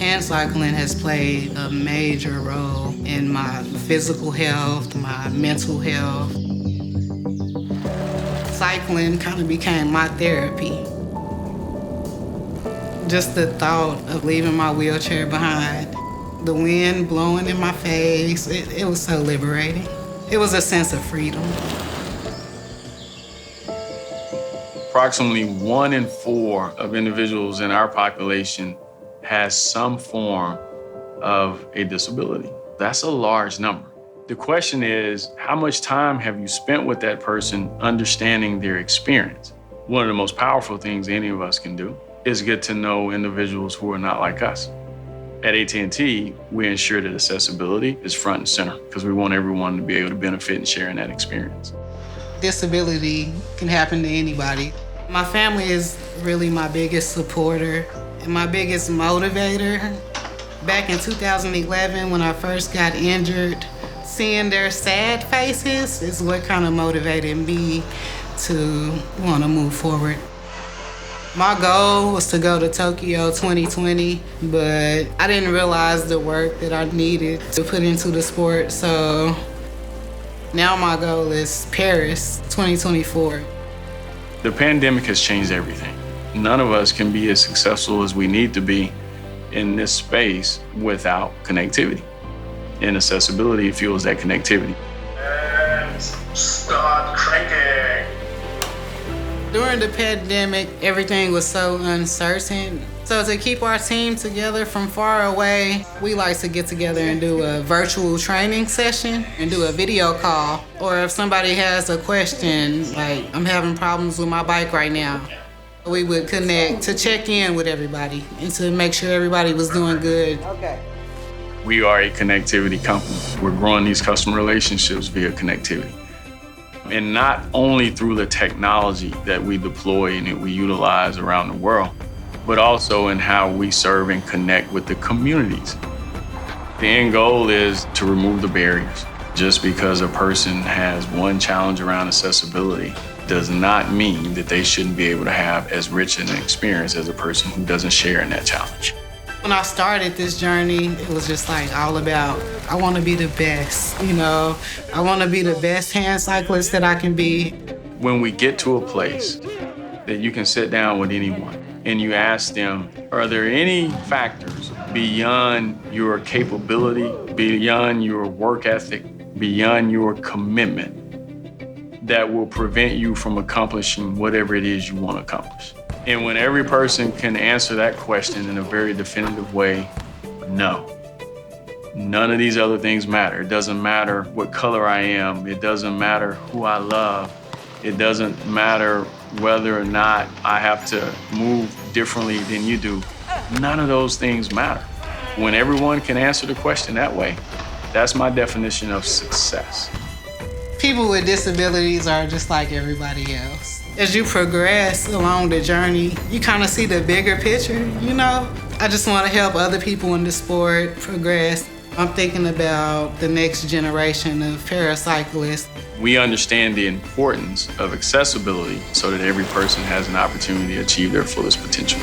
Hand cycling has played a major role in my physical health, my mental health. Cycling kind of became my therapy. Just the thought of leaving my wheelchair behind, the wind blowing in my face, it was so liberating. It was a sense of freedom. Approximately 1 in 4 of individuals in our population has some form of a disability. That's a large number. The question is, how much time have you spent with that person understanding their experience? One of the most powerful things any of us can do is get to know individuals who are not like us. At AT&T, we ensure that accessibility is front and center because we want everyone to be able to benefit and share in that experience. Disability can happen to anybody. My family is really my biggest supporter and my biggest motivator. Back in 2011, when I first got injured, seeing their sad faces is what kind of motivated me to want to move forward. My goal was to go to Tokyo 2020, but I didn't realize the work that I needed to put into the sport, so now my goal is Paris 2024. The pandemic has changed everything. None of us can be as successful as we need to be in this space without connectivity. And accessibility fuels that connectivity. And start cranking. During the pandemic, everything was so uncertain. So to keep our team together from far away, we like to get together and do a virtual training session and do a video call. Or if somebody has a question, like I'm having problems with my bike right now, we would connect to check in with everybody and to make sure everybody was doing good. Okay. We are a connectivity company. We're growing these customer relationships via connectivity. And not only through the technology that we deploy and that we utilize around the world, but also in how we serve and connect with the communities. The end goal is to remove the barriers. Just because a person has one challenge around accessibility does not mean that they shouldn't be able to have as rich an experience as a person who doesn't share in that challenge. When I started this journey, it was just like all about, I want to be the best, I want to be the best hand cyclist that I can be. When we get to a place that you can sit down with anyone and you ask them, are there any factors beyond your capability, beyond your work ethic, beyond your commitment that will prevent you from accomplishing whatever it is you want to accomplish? And when every person can answer that question in a very definitive way, no. None of these other things matter. It doesn't matter what color I am. It doesn't matter who I love. It doesn't matter whether or not I have to move differently than you do. None of those things matter. When everyone can answer the question that way, that's my definition of success. People with disabilities are just like everybody else. As you progress along the journey, you kind of see the bigger picture, I just want to help other people in the sport progress. I'm thinking about the next generation of paracyclists. We understand the importance of accessibility so that every person has an opportunity to achieve their fullest potential.